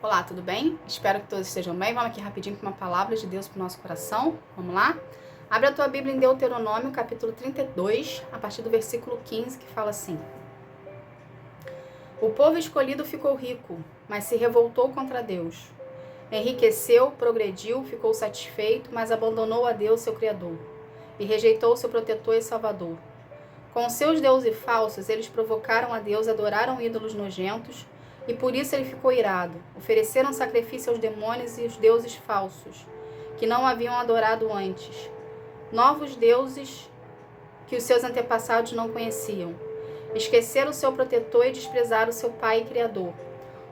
Olá, tudo bem? Espero que todos estejam bem. Vamos aqui rapidinho com uma palavra de Deus para o nosso coração. Vamos lá? Abre a tua Bíblia em Deuteronômio, capítulo 32, a partir do versículo 15, que fala assim: O povo escolhido ficou rico, mas se revoltou contra Deus. Enriqueceu, progrediu, ficou satisfeito, mas abandonou a Deus, seu Criador, e rejeitou seu protetor e salvador. Com seus deuses falsos, eles provocaram a Deus, adoraram ídolos nojentos, e por isso ele ficou irado. Ofereceram sacrifício aos demônios e os deuses falsos, que não haviam adorado antes. Novos deuses que os seus antepassados não conheciam. Esqueceram o seu protetor e desprezaram o seu pai e criador.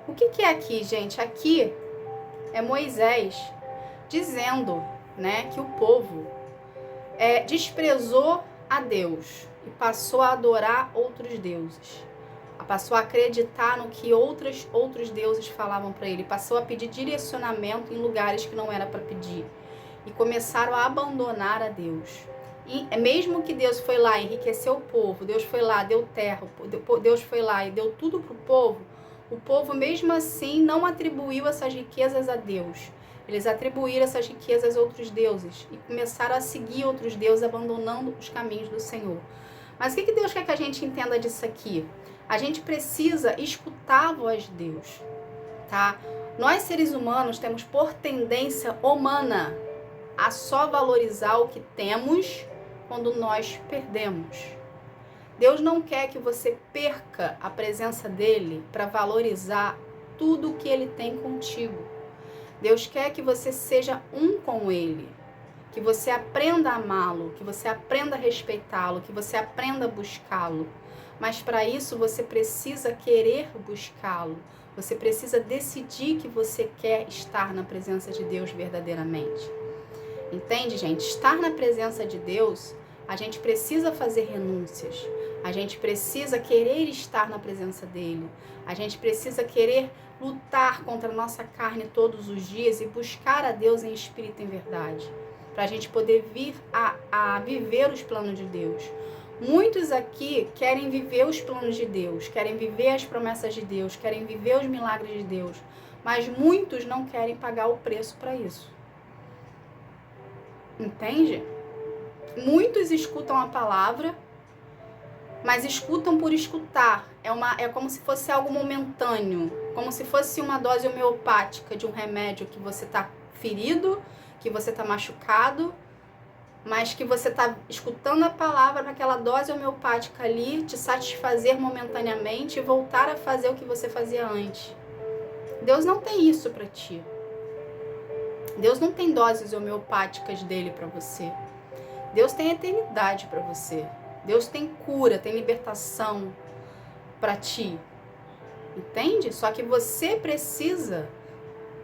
O que é aqui, gente? Aqui é Moisés dizendo, que o povo desprezou a Deus e passou a adorar outros deuses. Passou a acreditar no que outros deuses falavam para ele. Passou a pedir direcionamento em lugares que não era para pedir. E começaram a abandonar a Deus. E mesmo que Deus foi lá e enriqueceu o povo, Deus foi lá, deu terra, Deus foi lá e deu tudo para o povo mesmo assim não atribuiu essas riquezas a Deus. Eles atribuíram essas riquezas a outros deuses e começaram a seguir outros deuses, abandonando os caminhos do Senhor. Mas o que Deus quer que a gente entenda disso aqui? A gente precisa escutar a voz de Deus, tá? Nós, seres humanos, temos por tendência humana a só valorizar o que temos quando nós perdemos. Deus não quer que você perca a presença dele para valorizar tudo que ele tem contigo. Deus quer que você seja um com ele, que você aprenda a amá-lo, que você aprenda a respeitá-lo, que você aprenda a buscá-lo. Mas para isso você precisa querer buscá-lo. Você precisa decidir que você quer estar na presença de Deus verdadeiramente. Entende, gente? Estar na presença de Deus, a gente precisa fazer renúncias. A gente precisa querer estar na presença dele. A gente precisa querer lutar contra a nossa carne todos os dias e buscar a Deus em espírito e em verdade. Para a gente poder vir a viver os planos de Deus. Muitos aqui querem viver os planos de Deus, querem viver as promessas de Deus, querem viver os milagres de Deus, mas muitos não querem pagar o preço para isso. Entende? Muitos escutam a palavra, mas escutam por escutar. É como se fosse algo momentâneo, como se fosse uma dose homeopática de um remédio que você está ferido, que você está machucado, mas que você está escutando a palavra para aquela dose homeopática ali te satisfazer momentaneamente e voltar a fazer o que você fazia antes. Deus não tem isso para ti. Deus não tem doses homeopáticas dele para você. Deus tem eternidade para você. Deus tem cura, tem libertação para ti. Entende? Só que você precisa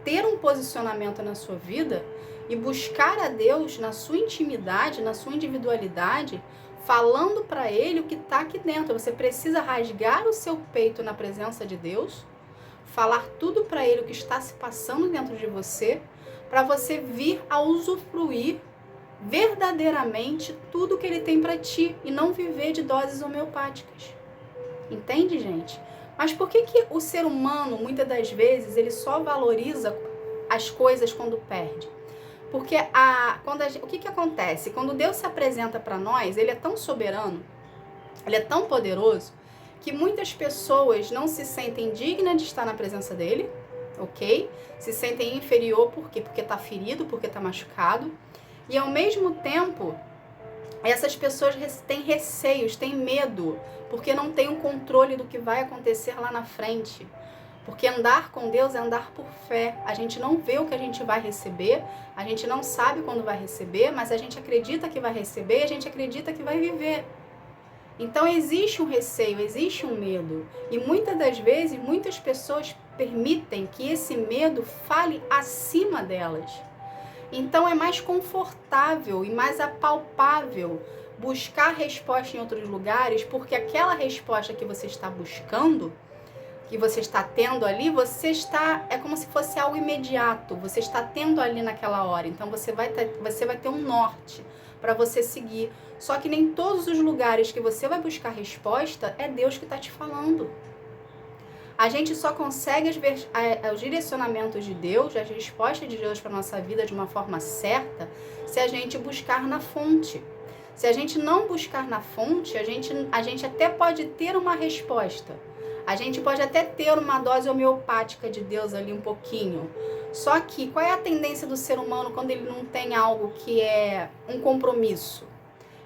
ter um posicionamento na sua vida e buscar a Deus na sua intimidade, na sua individualidade, falando para ele o que está aqui dentro. Você precisa rasgar o seu peito na presença de Deus, falar tudo para ele o que está se passando dentro de você, para você vir a usufruir verdadeiramente tudo que ele tem para ti e não viver de doses homeopáticas. Entende, gente? Mas por que o ser humano, muitas das vezes, ele só valoriza as coisas quando perde? Porque o que acontece? Quando Deus se apresenta para nós, ele é tão soberano, ele é tão poderoso, que muitas pessoas não se sentem dignas de estar na presença dele, ok? Se sentem inferior, por quê? Porque está ferido, porque está machucado. E ao mesmo tempo, essas pessoas têm receios, têm medo, porque não têm o controle do que vai acontecer lá na frente. Porque andar com Deus é andar por fé. A gente não vê o que a gente vai receber, a gente não sabe quando vai receber, mas a gente acredita que vai receber e a gente acredita que vai viver. Então existe um receio, existe um medo. E muitas das vezes, muitas pessoas permitem que esse medo fale acima delas. Então é mais confortável e mais apalpável buscar resposta em outros lugares, porque aquela resposta que você está buscando, que você está tendo ali, é como se fosse algo imediato, você está tendo ali naquela hora, então você vai ter um norte para você seguir. Só que nem todos os lugares que você vai buscar resposta é Deus que está te falando. A gente só consegue os direcionamentos de Deus, as respostas de Deus para a nossa vida de uma forma certa, se a gente buscar na fonte. Se a gente não buscar na fonte, a gente até pode ter uma resposta. A gente pode até ter uma dose homeopática de Deus ali um pouquinho. Só que qual é a tendência do ser humano quando ele não tem algo que é um compromisso?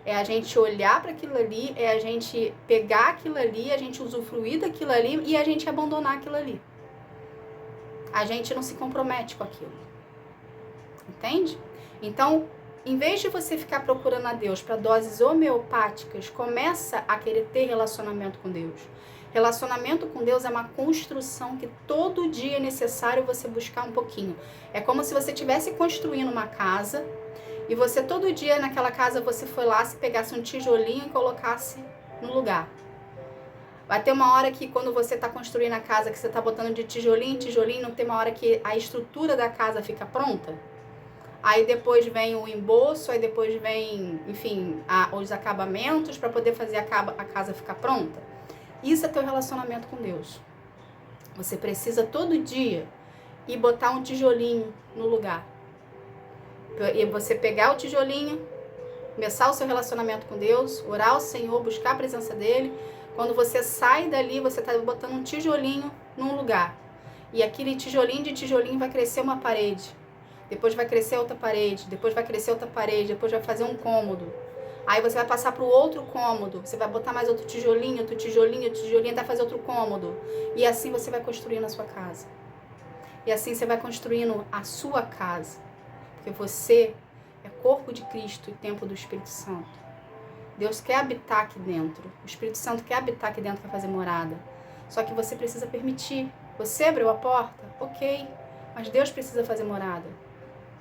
É a gente olhar para aquilo ali, é a gente pegar aquilo ali, a gente usufruir daquilo ali e a gente abandonar aquilo ali. A gente não se compromete com aquilo. Entende? Então, em vez de você ficar procurando a Deus para doses homeopáticas, começa a querer ter relacionamento com Deus. Relacionamento com Deus é uma construção que todo dia é necessário você buscar um pouquinho. É como se você estivesse construindo uma casa e você todo dia naquela casa você foi lá, se pegasse um tijolinho e colocasse no lugar. Vai ter uma hora que quando você está construindo a casa, que você está botando de tijolinho em tijolinho, não tem uma hora que a estrutura da casa fica pronta? Aí depois vem o embolso, aí depois vem, enfim, os acabamentos para poder fazer a casa ficar pronta. Isso é teu relacionamento com Deus. Você precisa todo dia ir botar um tijolinho no lugar. E você pegar o tijolinho, começar o seu relacionamento com Deus, orar ao Senhor, buscar a presença dEle. Quando você sai dali, você está botando um tijolinho num lugar. E aquele tijolinho de tijolinho vai crescer uma parede. Depois vai crescer outra parede, depois vai crescer outra parede, depois vai fazer um cômodo. Aí você vai passar para o outro cômodo, você vai botar mais outro tijolinho, até fazer outro cômodo. E assim você vai construindo a sua casa. E assim você vai construindo a sua casa. Porque você é corpo de Cristo e templo do Espírito Santo. Deus quer habitar aqui dentro. O Espírito Santo quer habitar aqui dentro para fazer morada. Só que você precisa permitir. Você abriu a porta? Ok. Mas Deus precisa fazer morada.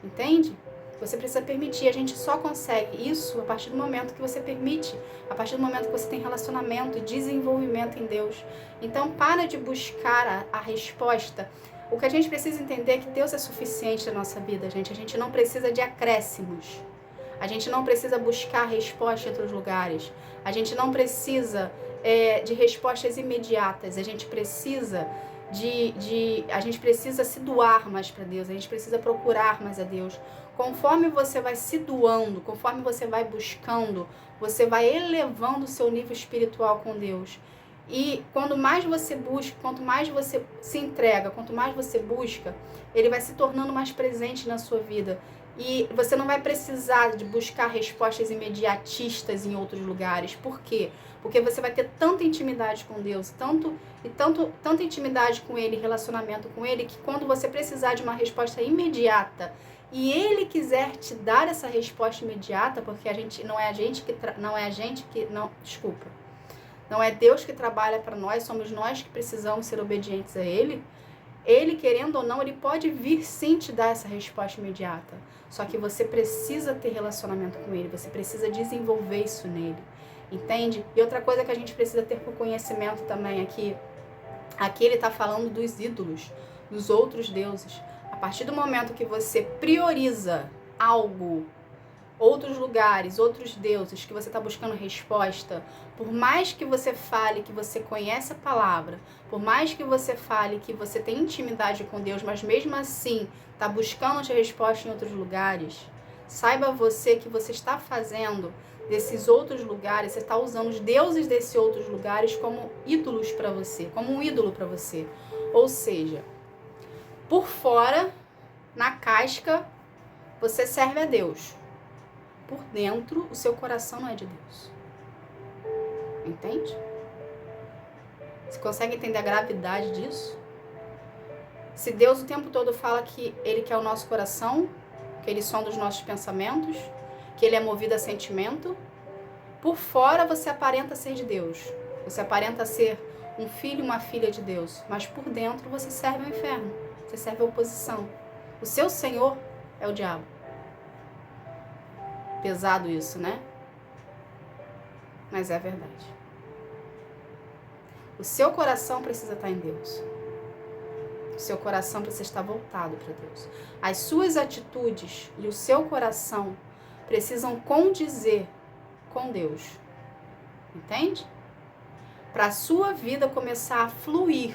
Entende? Você precisa permitir. A gente só consegue isso a partir do momento que você permite. A partir do momento que você tem relacionamento e desenvolvimento em Deus. Então, para de buscar a resposta. O que a gente precisa entender é que Deus é suficiente na nossa vida, gente. A gente não precisa de acréscimos. A gente não precisa buscar resposta em outros lugares. A gente não precisa de respostas imediatas. A gente precisa a gente precisa se doar mais para Deus. A gente precisa procurar mais a Deus. Conforme você vai se doando, conforme você vai buscando, você vai elevando o seu nível espiritual com Deus. E quanto mais você busca, quanto mais você se entrega, quanto mais você busca, ele vai se tornando mais presente na sua vida. E você não vai precisar de buscar respostas imediatistas em outros lugares. Por quê? Porque você vai ter tanta intimidade com Deus, tanta intimidade com Ele, relacionamento com Ele, que quando você precisar de uma resposta imediata e Ele quiser te dar essa resposta imediata, porque não é Deus que trabalha para nós, somos nós que precisamos ser obedientes a Ele. Ele, querendo ou não, Ele pode vir sim te dar essa resposta imediata. Só que você precisa ter relacionamento com Ele, você precisa desenvolver isso nele. Entende? E outra coisa que a gente precisa ter por conhecimento também aqui ele está falando dos ídolos, dos outros deuses. A partir do momento que você prioriza algo, outros lugares, outros deuses, que você está buscando resposta, por mais que você fale que você conhece a palavra, por mais que você fale que você tem intimidade com Deus, mas mesmo assim está buscando a resposta em outros lugares, saiba você que você está fazendo desses outros lugares, você está usando os deuses desses outros lugares como ídolos para você, como um ídolo para você. Ou seja, por fora, na casca, você serve a Deus. Por dentro, o seu coração não é de Deus. Entende? Você consegue entender a gravidade disso? Se Deus o tempo todo fala que Ele quer o nosso coração, que Ele sonda os nossos pensamentos, que Ele é movido a sentimento, por fora você aparenta ser de Deus. Você aparenta ser um filho e uma filha de Deus. Mas por dentro você serve ao inferno. Você serve a oposição. O seu Senhor é o diabo. Pesado isso, né? Mas é verdade. O seu coração precisa estar em Deus. O seu coração precisa estar voltado para Deus. As suas atitudes e o seu coração precisam condizer com Deus. Entende? Para a sua vida começar a fluir,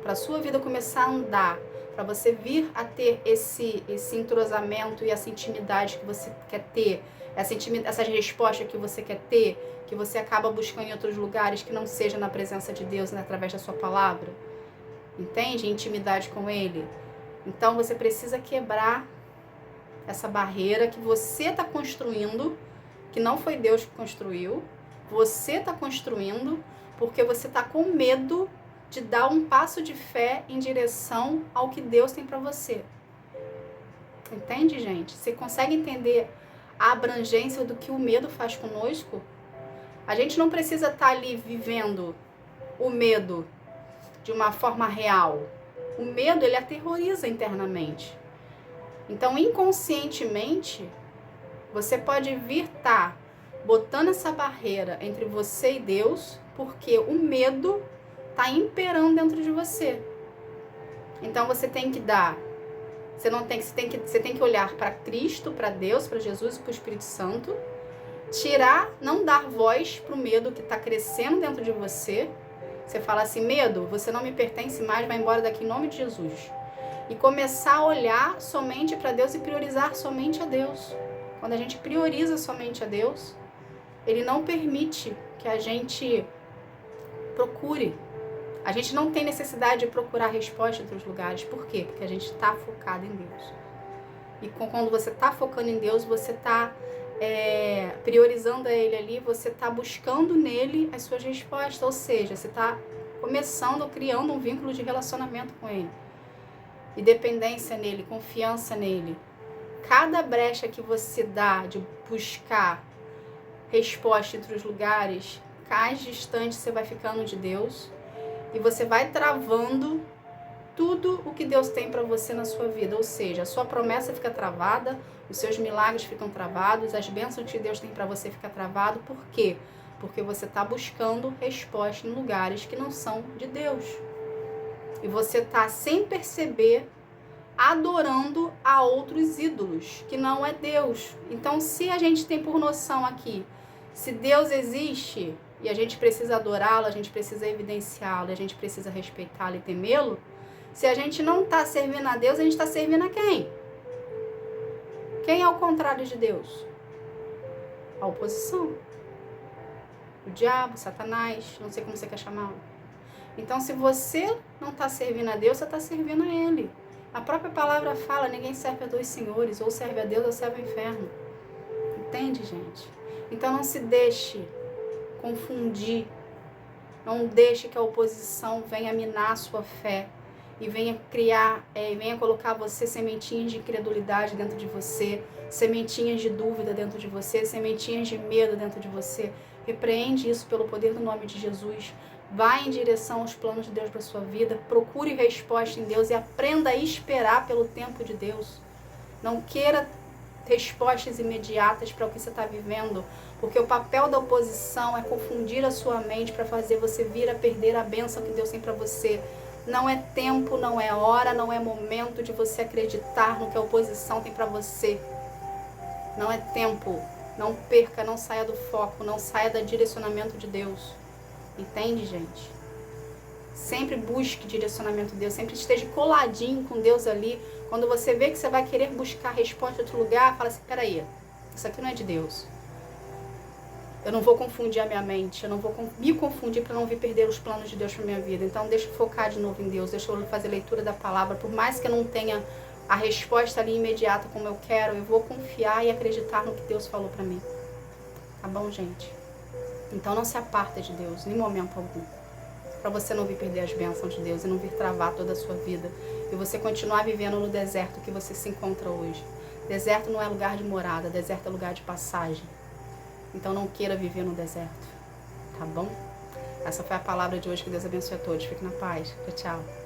para a sua vida começar a andar, para você vir a ter esse entrosamento e essa intimidade que você quer ter, essas respostas que você quer ter, que você acaba buscando em outros lugares que não seja na presença de Deus, né, através da sua palavra. Entende? Intimidade com Ele. Então você precisa quebrar essa barreira que você está construindo, que não foi Deus que construiu, você está construindo porque você está com medo de dar um passo de fé em direção ao que Deus tem para você. Entende, gente? Você consegue entender a abrangência do que o medo faz conosco? A gente não precisa estar ali vivendo o medo de uma forma real. O medo, ele aterroriza internamente. Então, inconscientemente, você pode vir estar botando essa barreira entre você e Deus, porque o medo está imperando dentro de você. Então, você tem que dar... Você tem que olhar para Cristo, para Deus, para Jesus e para o Espírito Santo. Não dar voz para o medo que está crescendo dentro de você. Você fala assim, medo, você não me pertence mais, vai embora daqui em nome de Jesus. E começar a olhar somente para Deus e priorizar somente a Deus. Quando a gente prioriza somente a Deus, Ele não permite que a gente procure. A gente não tem necessidade de procurar resposta em outros lugares. Por quê? Porque a gente está focado em Deus. E quando você está focando em Deus, você está priorizando a Ele ali, você está buscando nele as suas respostas. Ou seja, você está criando um vínculo de relacionamento com Ele. E dependência nele, confiança nele. Cada brecha que você dá de buscar resposta entre os lugares, mais distante você vai ficando de Deus. E você vai travando tudo o que Deus tem para você na sua vida. Ou seja, a sua promessa fica travada, os seus milagres ficam travados, as bênçãos que Deus tem para você ficam travado. Por quê? Porque você está buscando resposta em lugares que não são de Deus. E você está, sem perceber, adorando a outros ídolos, que não é Deus. Então, se a gente tem por noção aqui, se Deus existe e a gente precisa adorá-lo, a gente precisa evidenciá-lo, a gente precisa respeitá-lo e temê-lo, se a gente não está servindo a Deus, a gente está servindo a quem? Quem é o contrário de Deus? A oposição. O diabo, Satanás, não sei como você quer chamá-lo. Então, se você não está servindo a Deus, você está servindo a Ele. A própria palavra fala, ninguém serve a dois senhores, ou serve a Deus ou serve ao inferno. Entende, gente? Então, não se deixe confundir. Não deixe que a oposição venha minar a sua fé e venha venha colocar você sementinhas de incredulidade dentro de você, sementinhas de dúvida dentro de você, sementinhas de medo dentro de você. Repreende isso pelo poder do nome de Jesus. Vá em direção aos planos de Deus para a sua vida. Procure resposta em Deus e aprenda a esperar pelo tempo de Deus. Não queira respostas imediatas para o que você está vivendo, porque o papel da oposição é confundir a sua mente para fazer você vir a perder a bênção que Deus tem para você. Não é tempo, não é hora, não é momento de você acreditar no que a oposição tem para você. Não é tempo. Não perca, não saia do foco, não saia do direcionamento de Deus. Entende, gente? Sempre busque direcionamento de Deus, sempre esteja coladinho com Deus ali. Quando você vê que você vai querer buscar resposta em outro lugar, fala assim, peraí, isso aqui não é de Deus. Eu não vou confundir a minha mente, eu não vou me confundir para não vir perder os planos de Deus para minha vida. Então deixa eu focar de novo em Deus, deixa eu fazer leitura da palavra. Por mais que eu não tenha a resposta ali imediata como eu quero, eu vou confiar e acreditar no que Deus falou para mim. Tá bom, gente? Então não se aparta de Deus, em momento algum. Para você não vir perder as bênçãos de Deus e não vir travar toda a sua vida. E você continuar vivendo no deserto que você se encontra hoje. Deserto não é lugar de morada, deserto é lugar de passagem. Então não queira viver no deserto, tá bom? Essa foi a palavra de hoje, que Deus abençoe a todos. Fique na paz. Tchau, tchau.